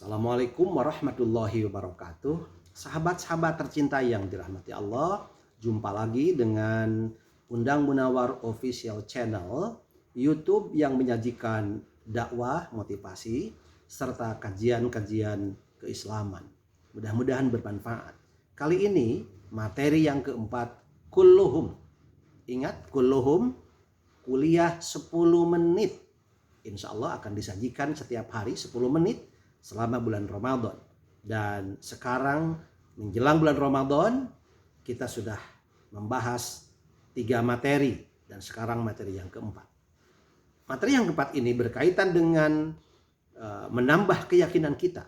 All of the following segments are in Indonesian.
Assalamualaikum warahmatullahi wabarakatuh. Sahabat-sahabat tercinta yang dirahmati Allah, jumpa lagi dengan Undang Munawar Official Channel YouTube yang menyajikan dakwah, motivasi, serta kajian-kajian keislaman. Mudah-mudahan bermanfaat. Kali ini materi yang keempat, kulluhum. Ingat, kulluhum, kuliah 10 menit. Insya Allah akan disajikan setiap hari 10 menit selama bulan Ramadan. Dan sekarang menjelang bulan Ramadan, kita sudah membahas 3 materi dan sekarang materi yang keempat. Materi yang keempat ini berkaitan dengan menambah keyakinan kita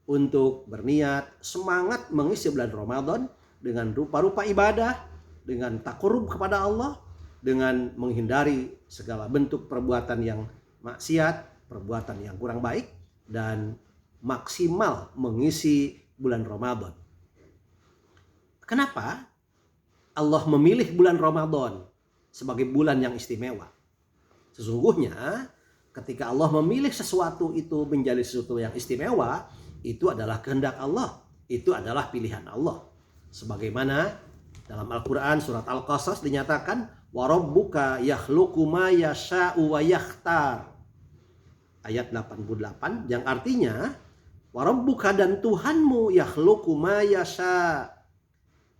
untuk berniat semangat mengisi bulan Ramadan dengan rupa-rupa ibadah, dengan takarrub kepada Allah, dengan menghindari segala bentuk perbuatan yang maksiat, perbuatan yang kurang baik, dan maksimal mengisi bulan Ramadan. Kenapa Allah memilih bulan Ramadan sebagai bulan yang istimewa? Sesungguhnya ketika Allah memilih sesuatu itu menjadi sesuatu yang istimewa, itu adalah kehendak Allah, itu adalah pilihan Allah. Sebagaimana dalam Al-Quran surat Al-Qasas dinyatakan, wa rabbuka yakhluqu ma yasha'u wa yakhtar. Ayat 88 yang artinya, warabbuka, dan Tuhanmu, yakhluqu ma yasha,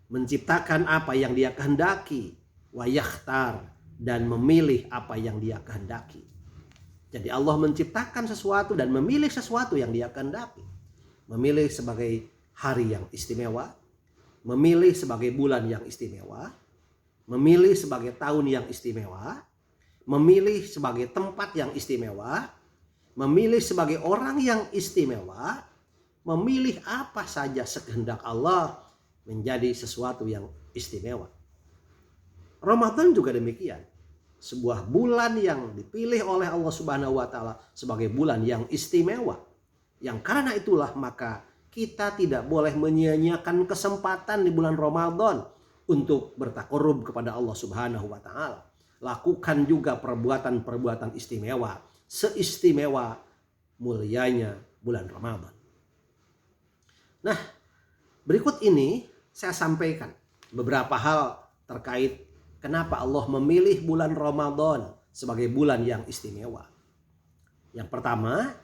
menciptakan apa yang Dia kehendaki, wa yakhtar, dan memilih apa yang Dia kehendaki. Jadi Allah menciptakan sesuatu dan memilih sesuatu yang Dia kehendaki. Memilih sebagai hari yang istimewa, memilih sebagai bulan yang istimewa, memilih sebagai tahun yang istimewa, memilih sebagai tempat yang istimewa, memilih sebagai orang yang istimewa, memilih apa saja sekehendak Allah menjadi sesuatu yang istimewa. Ramadan juga demikian. Sebuah bulan yang dipilih oleh Allah Subhanahu wa taala sebagai bulan yang istimewa. Yang karena itulah maka kita tidak boleh menyia-nyiakan kesempatan di bulan Ramadan untuk bertakarrub kepada Allah Subhanahu wa taala. Lakukan juga perbuatan-perbuatan istimewa, seistimewa mulianya bulan Ramadan. Nah, berikut ini saya sampaikan beberapa hal terkait kenapa Allah memilih bulan Ramadan sebagai bulan yang istimewa. Yang pertama,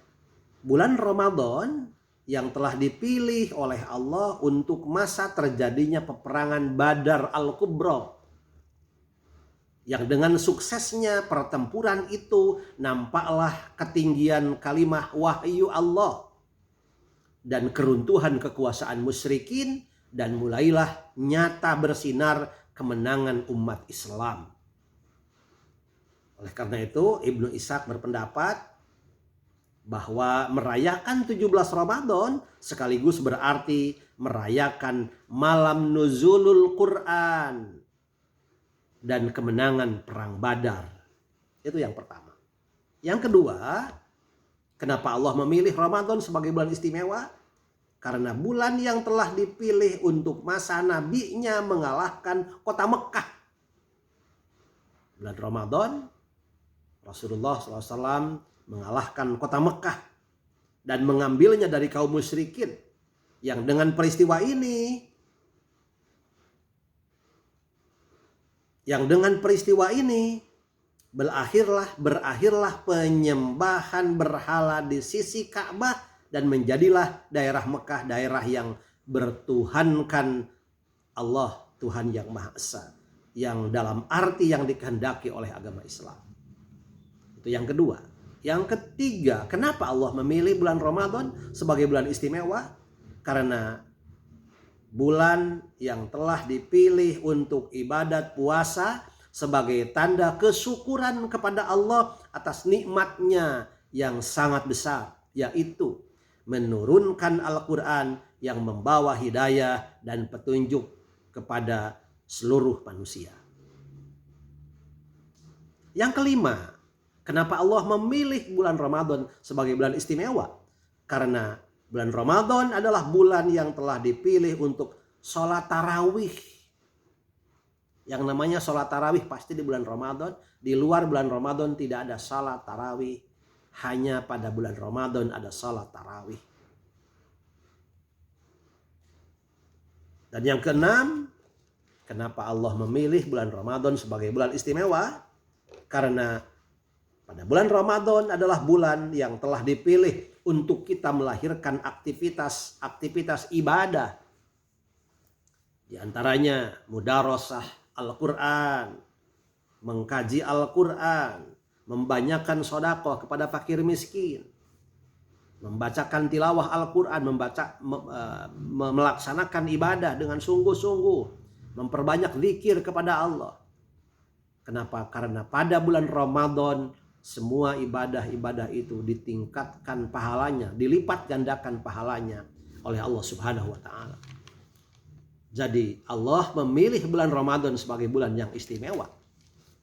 bulan Ramadan yang telah dipilih oleh Allah untuk masa terjadinya peperangan Badar Al-Kubra, yang dengan suksesnya pertempuran itu nampaklah ketinggian kalimah wahyu Allah dan keruntuhan kekuasaan musyrikin, dan mulailah nyata bersinar kemenangan umat Islam. Oleh karena itu Ibnu Ishaq berpendapat bahwa merayakan 17 Ramadan sekaligus berarti merayakan malam nuzulul Quran dan kemenangan perang Badar. Itu yang pertama. Yang kedua, kenapa Allah memilih Ramadan sebagai bulan istimewa? Karena bulan yang telah dipilih untuk masa nabinya mengalahkan kota Mekah. Bulan Ramadan, Rasulullah SAW mengalahkan kota Mekah dan mengambilnya dari kaum musyrikin. Yang dengan peristiwa ini berakhirlah penyembahan berhala di sisi Ka'bah, dan menjadilah daerah Mekah daerah yang bertuhankan Allah, Tuhan yang Maha Esa, yang dalam arti yang dikehendaki oleh agama Islam. Itu yang kedua. Yang ketiga, kenapa Allah memilih bulan Ramadan sebagai bulan istimewa? Karena bulan yang telah dipilih untuk ibadat puasa sebagai tanda kesyukuran kepada Allah atas nikmatnya yang sangat besar, yaitu menurunkan Al-Quran yang membawa hidayah dan petunjuk kepada seluruh manusia. Yang kelima, kenapa Allah memilih bulan Ramadan sebagai bulan istimewa? Karena bulan Ramadan adalah bulan yang telah dipilih untuk sholat tarawih. Yang namanya sholat tarawih pasti di bulan Ramadan. Di luar bulan Ramadan tidak ada sholat tarawih. Hanya pada bulan Ramadan ada sholat tarawih. Dan yang keenam, kenapa Allah memilih bulan Ramadan sebagai bulan istimewa? Karena pada bulan Ramadan adalah bulan yang telah dipilih untuk kita melahirkan aktivitas ibadah. Di antaranya mudarasah Al-Quran, mengkaji Al-Quran, membanyakan sedekah kepada fakir miskin, membacakan tilawah Al-Quran, melaksanakan ibadah dengan sungguh-sungguh, memperbanyak zikir kepada Allah. Kenapa? Karena pada bulan Ramadan semua ibadah-ibadah itu ditingkatkan pahalanya, dilipat gandakan pahalanya oleh Allah Subhanahu wa taala. Jadi Allah memilih bulan Ramadan sebagai bulan yang istimewa.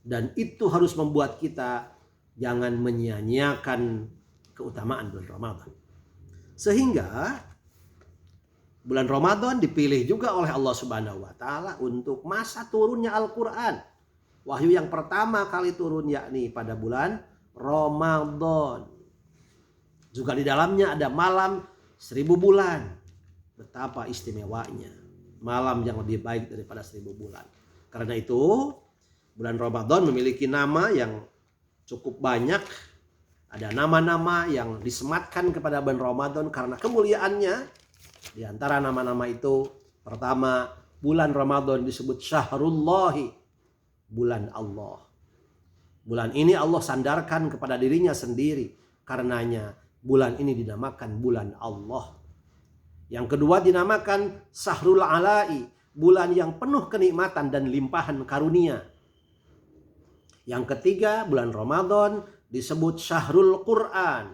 Dan itu harus membuat kita jangan menyia-nyiakan keutamaan bulan Ramadan. Sehingga bulan Ramadan dipilih juga oleh Allah Subhanahu wa taala untuk masa turunnya Al-Qur'an. Wahyu yang pertama kali turun yakni pada bulan Ramadan. Juga di dalamnya ada malam 1000 bulan. Betapa istimewanya. Malam yang lebih baik daripada 1000 bulan. Karena itu bulan Ramadan memiliki nama yang cukup banyak. Ada nama-nama yang disematkan kepada bulan Ramadan karena kemuliaannya. Di antara nama-nama itu, pertama, bulan Ramadan disebut Syahrullahi, bulan Allah. Bulan ini Allah sandarkan kepada dirinya sendiri. Karenanya bulan ini dinamakan bulan Allah. Yang kedua dinamakan Syahrul Alai, bulan yang penuh kenikmatan dan limpahan karunia. Yang ketiga, bulan Ramadan disebut Syahrul Quran,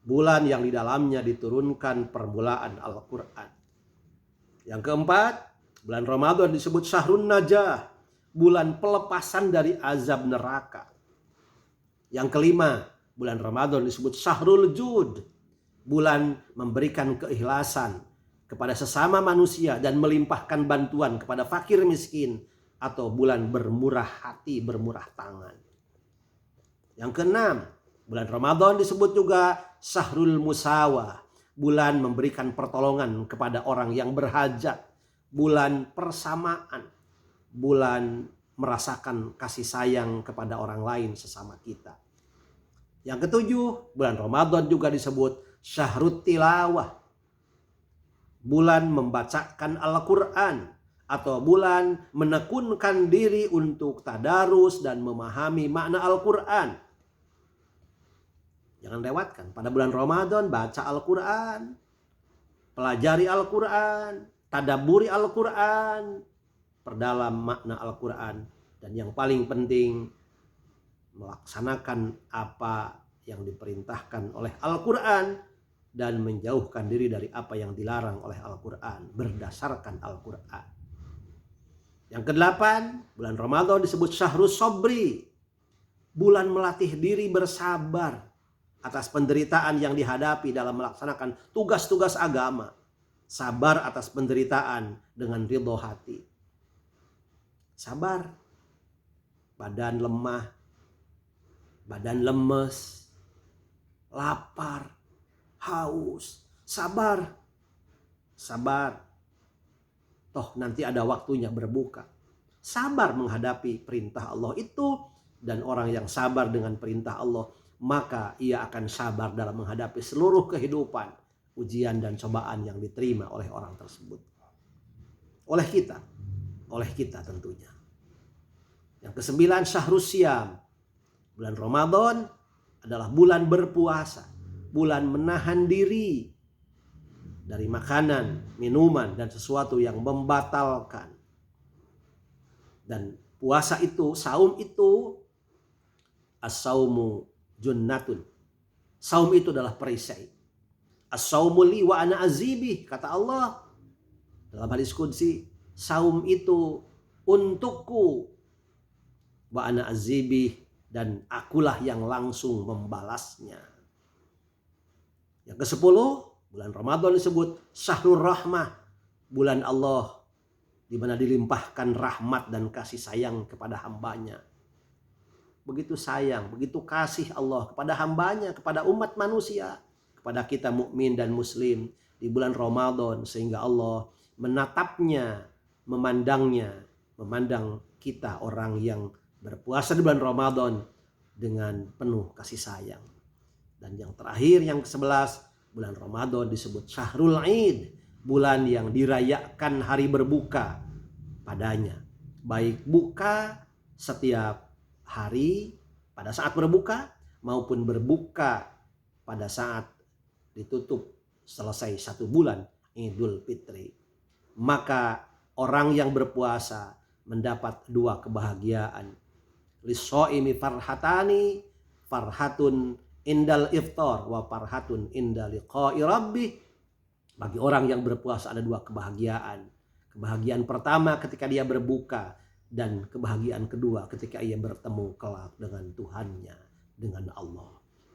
bulan yang di dalamnya diturunkan permulaan Al-Quran. Yang keempat, bulan Ramadan disebut Syahrun Najah, bulan pelepasan dari azab neraka. Yang kelima, bulan Ramadan disebut Syahrul Jud, bulan memberikan keikhlasan kepada sesama manusia dan melimpahkan bantuan kepada fakir miskin, atau bulan bermurah hati, bermurah tangan. Yang keenam, bulan Ramadan disebut juga Syahrul Musawah, bulan memberikan pertolongan kepada orang yang berhajat, bulan persamaan, bulan merasakan kasih sayang kepada orang lain sesama kita. Yang ketujuh, bulan Ramadan juga disebut Syahrut Tilawah, bulan membacakan Al-Quran, atau bulan menekunkan diri untuk tadarus dan memahami makna Al-Quran. Jangan lewatkan, pada bulan Ramadan baca Al-Quran, pelajari Al-Quran, tadabburi Al-Quran, perdalam makna Al-Quran, dan yang paling penting melaksanakan apa yang diperintahkan oleh Al-Quran dan menjauhkan diri dari apa yang dilarang oleh Al-Quran berdasarkan Al-Quran. Yang kedelapan, bulan Ramadan disebut Syahrus Sobri, bulan melatih diri bersabar atas penderitaan yang dihadapi dalam melaksanakan tugas-tugas agama. Sabar atas penderitaan dengan ridho hati. Sabar, badan lemah, badan lemes, lapar, haus, sabar. Sabar. Toh nanti ada waktunya berbuka. Sabar menghadapi perintah Allah itu. Dan orang yang sabar dengan perintah Allah, maka ia akan sabar dalam menghadapi seluruh kehidupan, ujian dan cobaan yang diterima oleh orang tersebut. Oleh kita tentunya. Yang kesembilan, Syahrus Syam. Bulan Ramadan adalah bulan berpuasa, bulan menahan diri dari makanan, minuman, dan sesuatu yang membatalkan. Dan puasa itu, saum itu, as-saumu junnatun. Saum itu adalah perisai. As-saumu li wa ana azibih, kata Allah dalam hadis qudsi. Saum itu untukku, wa ana azibih, dan akulah yang langsung membalasnya. Yang ke-10, bulan Ramadan disebut Syahrul Rahmah, bulan Allah di mana dilimpahkan rahmat dan kasih sayang kepada hambanya. Begitu sayang, begitu kasih Allah kepada hambanya, kepada umat manusia, kepada kita mukmin dan muslim di bulan Ramadan, sehingga Allah menatapnya, memandang kita orang yang berpuasa di bulan Ramadan dengan penuh kasih sayang. Dan yang terakhir, yang ke-11, bulan Ramadan disebut Syahrul Id, bulan yang dirayakan hari berbuka padanya. Baik buka setiap hari pada saat berbuka maupun berbuka pada saat ditutup selesai 1 bulan Idul Fitri. Maka orang yang berpuasa mendapat 2 kebahagiaan. Lis-shaimi farhatani, farhatun indal iftar wa farhatun indal liqa'i rabbih. Bagi orang yang berpuasa ada 2 kebahagiaan. Kebahagiaan pertama ketika dia berbuka, dan kebahagiaan kedua ketika ia bertemu kelak dengan Tuhannya, dengan Allah.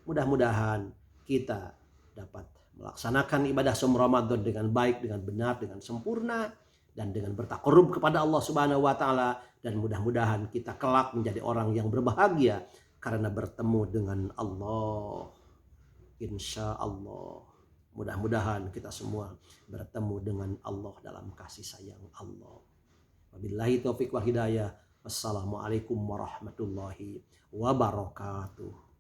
Mudah-mudahan kita dapat melaksanakan ibadah saum Ramadan dengan baik, dengan benar, dengan sempurna, dan dengan bertakarrub kepada Allah Subhanahu wa taala, dan mudah-mudahan kita kelak menjadi orang yang berbahagia karena bertemu dengan Allah. Insya Allah. Mudah-mudahan kita semua bertemu dengan Allah dalam kasih sayang Allah. Wabillahi taufiq wal hidayah. Wassalamualaikum warahmatullahi wabarakatuh.